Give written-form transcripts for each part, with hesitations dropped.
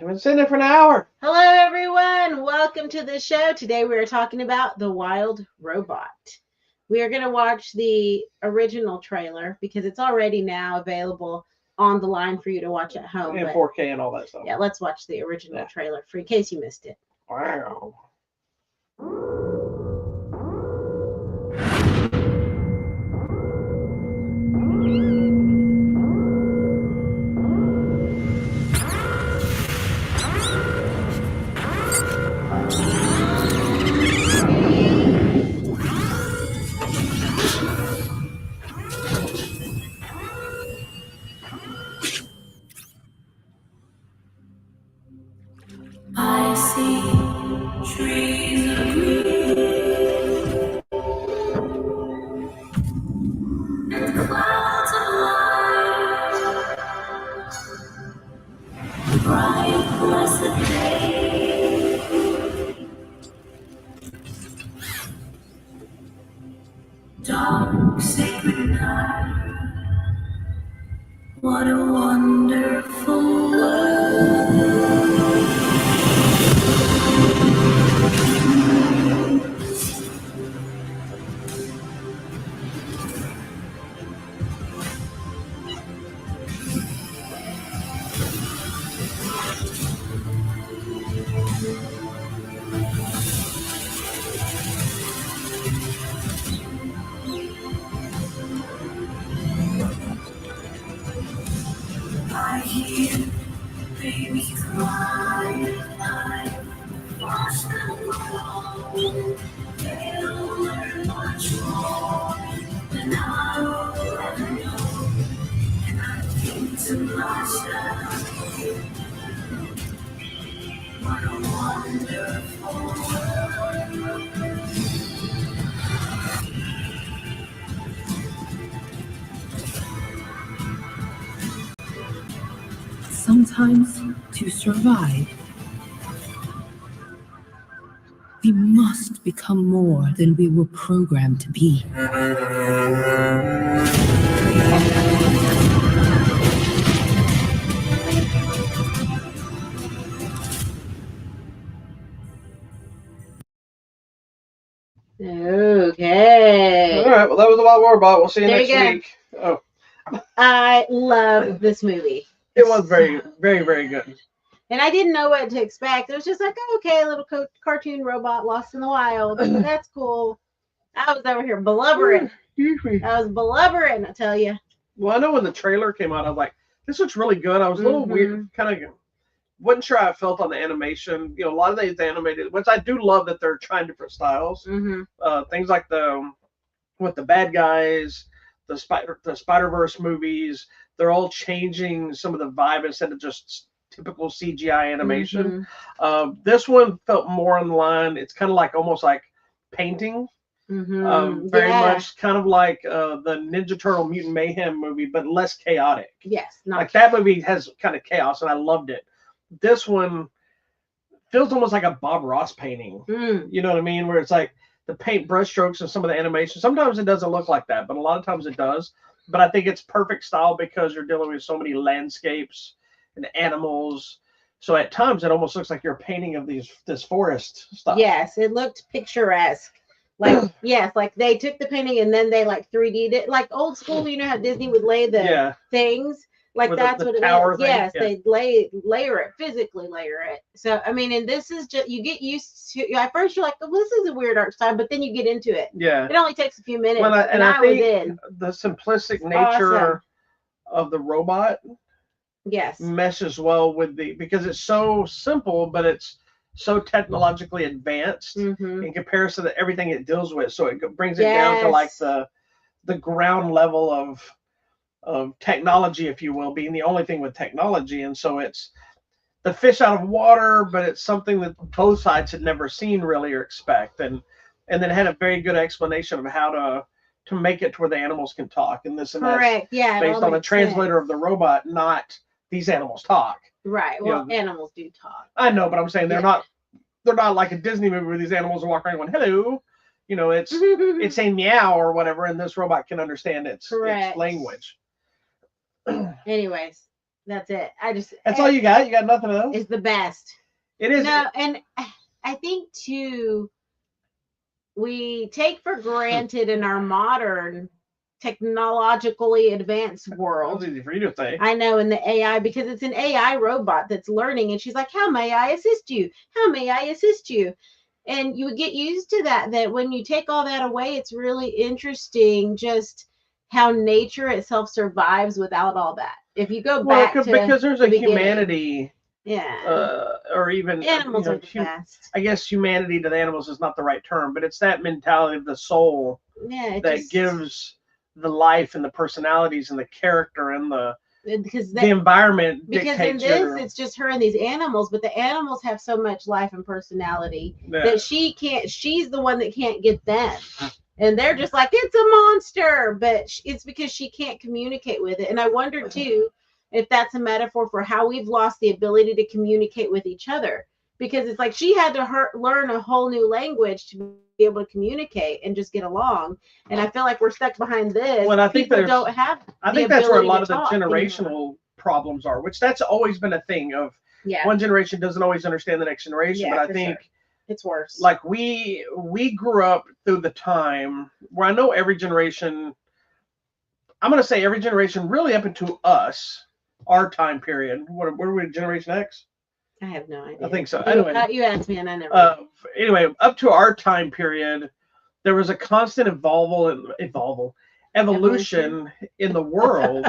I've been sitting there for an hour. Hello, everyone. Welcome to the show. Today we are talking about The Wild Robot. We are going to watch the original trailer because it's already now available on the line for you to watch at home. And 4K and all that stuff. Yeah, let's watch the original trailer in case you missed it. Wow. I see trees of green and clouds of light, bright blessed day, dark sacred night. What a wonderful world. I hear babies cry at night, watch them grow. They'll learn much more than I'll ever know. And I think to myself, what a wonderful world. Sometimes, to survive, we must become more than we were programmed to be. Okay. All right. Well, that was The Wild Robot. We'll see you There next you go. week. Oh, I love this movie. it was very, very, very good. And I didn't know what to expect. It was just like, oh, okay, a little cartoon robot lost in the wild. That's cool. I was over here blubbering. I was blubbering, I tell you. Well, I know when the trailer came out, I was like, this looks really good. I was a little weird, kind of wasn't sure how I felt on the animation. You know, a lot of these animated, which I do love that they're trying different styles. Things like with the bad guys, the Spider-Verse movies, they're all changing some of the vibe instead of just typical CGI animation. This one felt more in line. It's kind of like almost like painting. Very much kind of like the Ninja Turtle Mutant Mayhem movie, but less chaotic. Yes. Like that movie has kind of chaos, and I loved it. This one feels almost like a Bob Ross painting. You know what I mean? Where it's like the paint brush strokes and some of the animation. Sometimes it doesn't look like that, but a lot of times it does. But I think it's perfect style because you're dealing with so many landscapes and animals. So at times it almost looks like you're painting of this forest stuff. Yes, it looked picturesque. Like, yes, like they took the painting and then they like 3D'd it. Like old school, you know how Disney would lay the things? Like with that's the what it tower is. thing. Yes, they layer it, physically layer it. So, I mean, and this is just, you get used to, at first you're like, oh, this is a weird art style, but then you get into it. Yeah. It only takes a few minutes. Well, and I was in. The simplistic nature of the robot meshes well with because it's so simple, but it's so technologically advanced in comparison to everything it deals with. So it brings it down to like the ground level of technology, if you will, being the only thing with technology. And so it's the fish out of water, but it's something that both sides had never seen really or expect. And then had a very good explanation of how to make it to where the animals can talk. And this and correct. That's based on a translator of the robot, not these animals talk. Right. Well, animals do talk. I know, but I'm saying they're not like a Disney movie where these animals are walking around going, hello. You know, it's saying meow or whatever, and this robot can understand its language. Anyways, That's it. That's all you got? You got nothing else? It's the best. It is. No, and I think too, we take for granted in our modern technologically advanced world. That's easy for you to say. I know, in the AI, because it's an AI robot that's learning, and she's like, "How may I assist you? How may I assist you?" And you would get used to that. That when you take all that away, it's really interesting just how nature itself survives without all that. If you go back to because there's a the beginning. humanity, Yeah. or even Animals are the best. I guess humanity to the animals is not the right term, but it's that mentality of the soul Yeah. that gives the life and the personalities and the character and the because environment because in dictates this it's just her and these animals, but the animals have so much life and personality Yeah. that she's the one that can't get them, and they're just like, it's a monster, but it's because she can't communicate with it. And I wonder too if that's a metaphor for how we've lost the ability to communicate with each other, because it's like she had to learn a whole new language to be able to communicate and just get along. And I feel like we're stuck behind this. Well, I think people don't have. I think that's where a lot of the talk generational anymore. problems are, which that's always been a thing of Yeah, one generation doesn't always understand the next generation. Yeah, but I for think sure. It's worse. like we grew up through the time where I know every generation, I'm going to say every generation really up into us, our time period. What are we, Generation X? I have no idea. I think so. Anyway, You asked me and I never. anyway, up to our time period, there was a constant evolution in the world,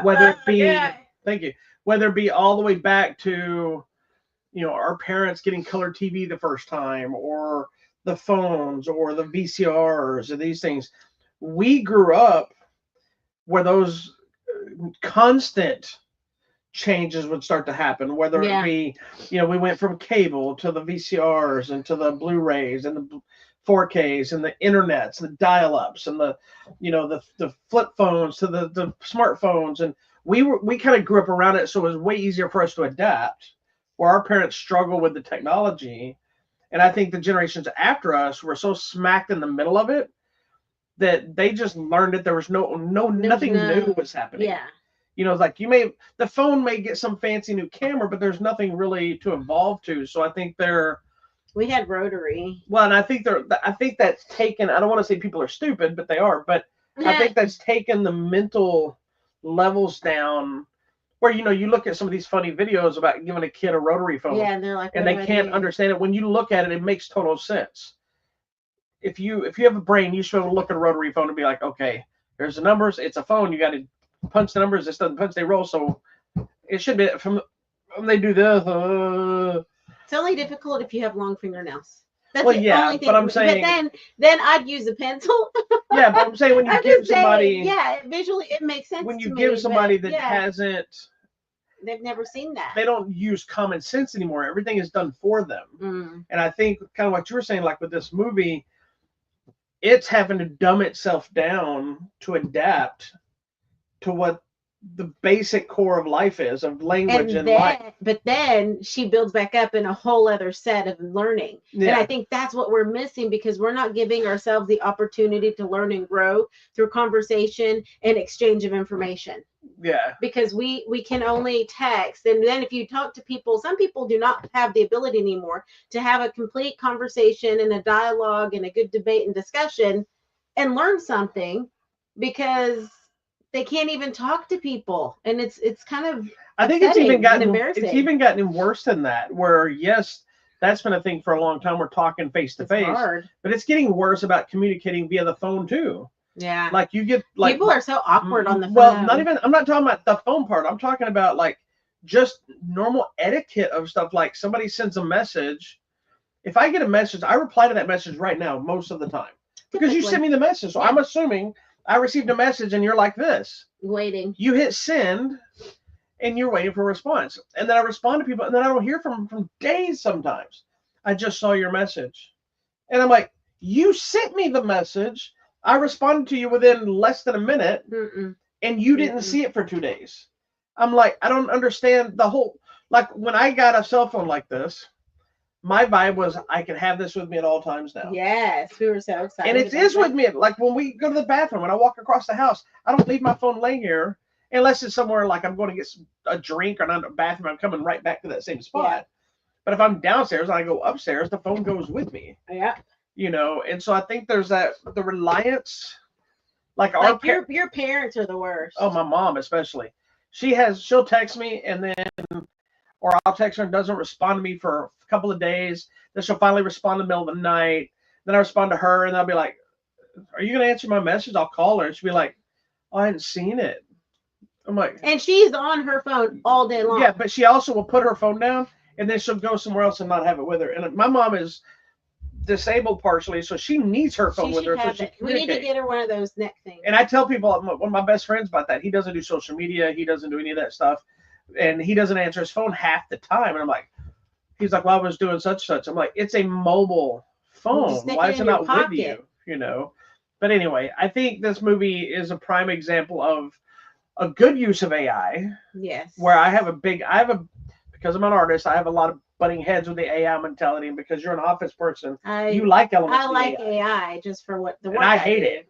whether it be Yeah. thank you, whether it be all the way back to, our parents getting color TV the first time, or the phones, or the VCRs, or these things. We grew up where those constant changes would start to happen, whether it be, we went from cable to the VCRs and to the Blu-rays and the 4Ks and the internets, the dial-ups and the flip phones to the smartphones. And we kind of grew up around it. So it was way easier for us to adapt, where our parents struggle with the technology. And I think the generations after us were so smacked in the middle of it that they just learned that there was nothing new was happening. Yeah. It's like the phone may get some fancy new camera, but there's nothing really to evolve to. So I think we had rotary. Well, and I think that's taken, I don't want to say people are stupid, but they are, but I think that's taken the mental levels down, where, you look at some of these funny videos about giving a kid a rotary phone. Yeah, and they're like, and they can't understand it. When you look at it, it makes total sense. If you have a brain, you should be able to look at a rotary phone and be like, okay, there's the numbers. It's a phone. You got to punch the numbers. This doesn't punch, they roll. So it should be from when they do this. It's only difficult if you have long fingernails. That's Well, the yeah, only thing. but I'm saying- But then I'd use a pencil. Yeah, but I'm saying when you I'm give just saying, somebody, yeah, visually it makes sense. when you to give me, somebody but that hasn't, they've never seen that. they don't use common sense anymore. Everything is done for them. Mm. And I think kind of what you were saying, like with this movie, it's having to dumb itself down to adapt to what the basic core of life is, of language and life. But then she builds back up in a whole other set of learning. Yeah. And I think that's what we're missing, because we're not giving ourselves the opportunity to learn and grow through conversation and exchange of information. Yeah. Because we can only text. And then if you talk to people, some people do not have the ability anymore to have a complete conversation and a dialogue and a good debate and discussion and learn something, because they can't even talk to people. And it's kind of, I think it's even gotten embarrassing. worse than that, where yes, that's been a thing for a long time. We're talking face to face, hard. but it's getting worse about communicating via the phone too. Yeah. Like you get like people are so awkward on the phone. Well, I'm not talking about the phone part. I'm talking about like just normal etiquette of stuff. Like somebody sends a message. If I get a message, I reply to that message right now most of the time, because you sent me the message. So I'm assuming I received a message and you're like this. Waiting. You hit send and you're waiting for a response. And then I respond to people and then I don't hear from them for days sometimes. I just saw your message. And I'm like, you sent me the message. I responded to you within less than a minute. And you didn't see it for 2 days. I'm like, I don't understand the whole, like when I got a cell phone like this, my vibe was I can have this with me at all times now. Yes, we were so excited. And it is with me. Like when we go to the bathroom and I walk across the house, I don't leave my phone laying here. unless it's somewhere like I'm going to get a drink or not a bathroom, I'm coming right back to that same spot. Yeah. But if I'm downstairs and I go upstairs, the phone goes with me. Yeah. You know, and so I think there's the reliance, like your parents are the worst. Oh, my mom especially. She'll text me and then, or I'll text her and doesn't respond to me for a couple of days. Then she'll finally respond in the middle of the night. Then I respond to her and I'll be like, "Are you gonna answer my message?" I'll call her and she'll be like, "Oh, I hadn't seen it." I'm like, and she's on her phone all day long. Yeah, but she also will put her phone down and then she'll go somewhere else and not have it with her. And my mom is disabled partially, so she needs her phone with her. We need to get her one of those neck things. And I tell people, one of my best friends about that. He doesn't do social media. He doesn't do any of that stuff, and he doesn't answer his phone half the time. And I'm like, he's like, "Well, I was doing such." I'm like, "It's a mobile phone. Why is it not with you?" You know. But anyway, I think this movie is a prime example of a good use of AI. Yes. Where because I'm an artist, I have a lot of butting heads with the AI mentality, and because you're an office person, you like elements. I like AI just for what the work. And I hate it.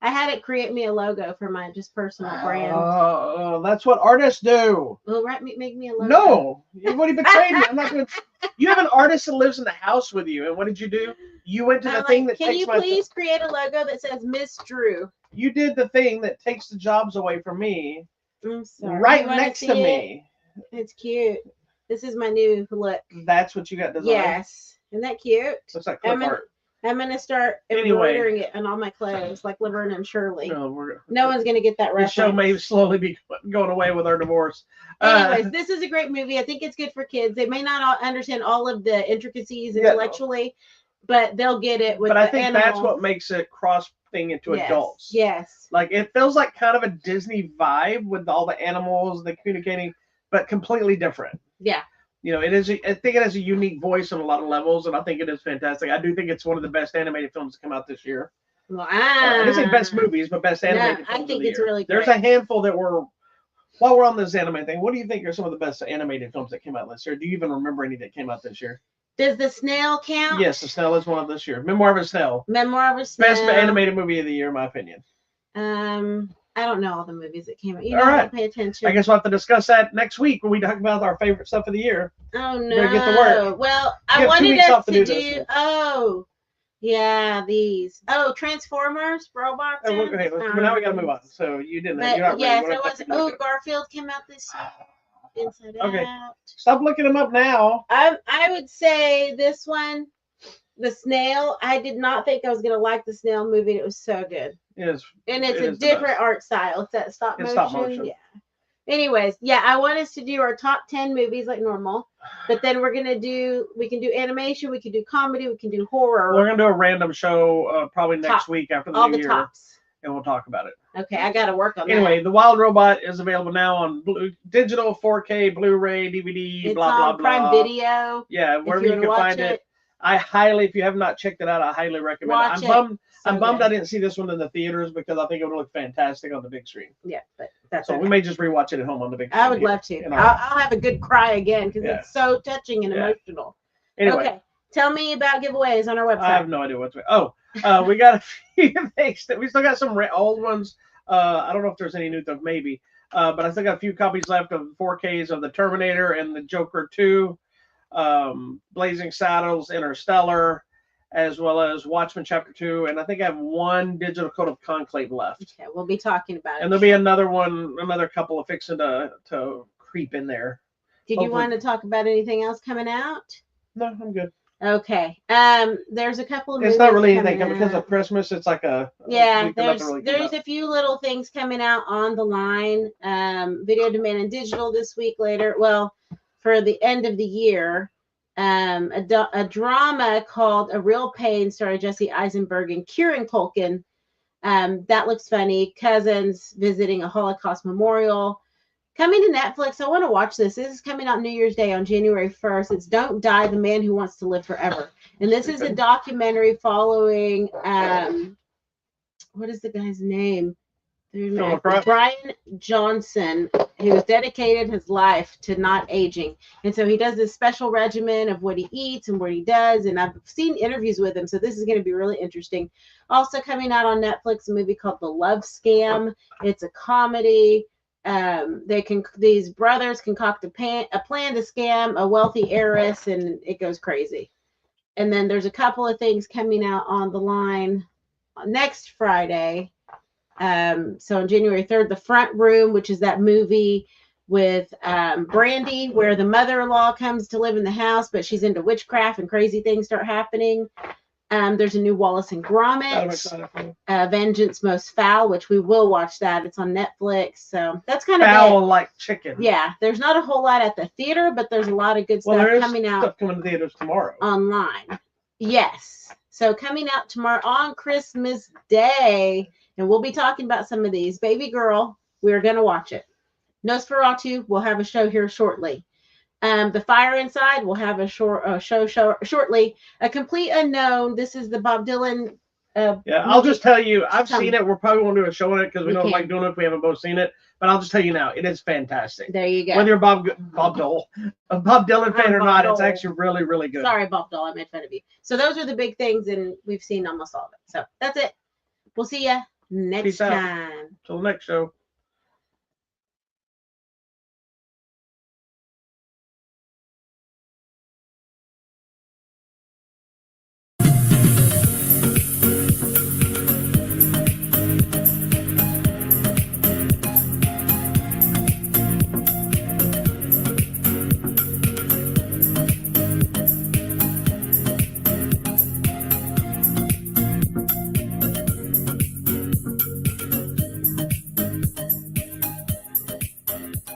I had it create me a logo for my just personal brand. Oh, that's what artists do. Well, make me a logo. No, you've already betrayed me. I'm not going to. You have an artist that lives in the house with you, and what did you do? You went to the thing that takes. Can you please create a logo that says Miss Drew? You did the thing that takes the jobs away from me. I'm sorry. Right next to me. It's cute. This is my new look. That's what you got designed. Yes. Isn't that cute? Looks like clip art. I'm going to start embroidering it on all my clothes, like Laverne and Shirley. No one's going to get that reference. The show may slowly be going away with our divorce. Anyways, this is a great movie. I think it's good for kids. They may not understand all of the intricacies intellectually, but they'll get it with the But I think animals. that's what makes it cross thing into adults. Yes. Like, it feels like kind of a Disney vibe with all the animals, the communicating, but completely different. Yeah. You know, I think it has a unique voice on a lot of levels, and I think it is fantastic. I do think it's one of the best animated films to come out this year. Wow. I didn't say best movies, but best animated films. I think it's really great. There's a handful that were, while we're on this anime thing, what do you think are some of the best animated films that came out this year? Do you even remember any that came out this year? Does The Snail count? Yes, The Snail is one of this year. Memoir of a Snail. Memoir of a Snail. Best animated movie of the year, in my opinion. I don't know all the movies that came out. You don't pay attention. I guess we'll have to discuss that next week when we talk about our favorite stuff of the year. Oh, no. Better get to work. Well, I wanted us to do these. Oh, Transformers, robots. Okay, but now we got to move on. So you didn't. But, you're not yes, Garfield came out this year. Inside Out. Stop looking them up now. I would say this one, The Snail. I did not think I was going to like the Snail movie. It was so good. It is. And it's a different art style. It's that stop motion. Yeah. Anyways, I want us to do our top 10 movies like normal, but then we can do animation, we can do comedy, we can do horror. We're going to do a random show probably next week after the new year. Tops. And we'll talk about it. Okay, I got to work on that. Anyway, The Wild Robot is available now on digital, 4K, Blu-ray, DVD, it's blah, blah, on blah. Prime Video. Yeah, wherever you can find it. If you have not checked it out, I highly recommend it. I'm bummed I didn't see this one in the theaters because I think it would look fantastic on the big screen. Yeah, but that's so we may just rewatch it at home on the big screen. I would love to. I'll have a good cry again because it's so touching and emotional. Anyway. Okay, tell me about giveaways on our website. I have no idea what's. We got a few things that we still got some old ones. I don't know if there's any new stuff, maybe. But I still got a few copies left of 4Ks of the Terminator and the Joker 2. Blazing Saddles, Interstellar, as well as Watchmen Chapter 2, and I think I have one digital code of Conclave left. Okay, we'll be talking about it. And there'll be another couple of fixing to creep in there. Did you want to talk about anything else coming out? No, I'm good. Okay. There's a couple of It's not really anything because of Christmas. It's like there's a few little things coming out on the line. Video Demand and Digital this week later. Well, for the end of the year, a drama called A Real Pain starring Jesse Eisenberg and Kieran Culkin. That looks funny. Cousins visiting a Holocaust memorial. Coming to Netflix. I want to watch this. This is coming out New Year's Day on January 1st. It's Don't Die, the Man Who Wants to Live Forever. And this is a documentary following, what is the guy's name? Brian Johnson, who has dedicated his life to not aging. And so he does this special regimen of what he eats and what he does. And I've seen interviews with him. So this is going to be really interesting. Also coming out on Netflix, a movie called The Love Scam. It's a comedy. These brothers concoct a plan to scam a wealthy heiress, and it goes crazy. And then there's a couple of things coming out on the line next Friday. So on January 3rd, The Front Room, which is that movie with Brandy, where the mother-in-law comes to live in the house, but she's into witchcraft and crazy things start happening. There's a new Wallace and Gromit, Vengeance Most Foul, which we will watch that. It's on Netflix. So that's kind of foul like chicken. Yeah, there's not a whole lot at the theater, but there's a lot of good stuff coming out. Stuff coming to theaters tomorrow. Online. Yes. So coming out tomorrow on Christmas Day, and we'll be talking about some of these. Baby Girl, we're going to watch it. Nosferatu, we'll have a show here shortly. The Fire Inside, we'll have a show shortly. A Complete Unknown, this is the Bob Dylan. I'll just tell you, I've seen it. We're probably going to do a show on it because we don't like doing it if we haven't both seen it. But I'll just tell you now, it is fantastic. There you go. Whether you're a Bob Dylan fan or not, it's actually really, really good. Sorry, Bob Dole, I made fun of you. So those are the big things, and we've seen almost all of it. So that's it. We'll see you next time. Till the next show.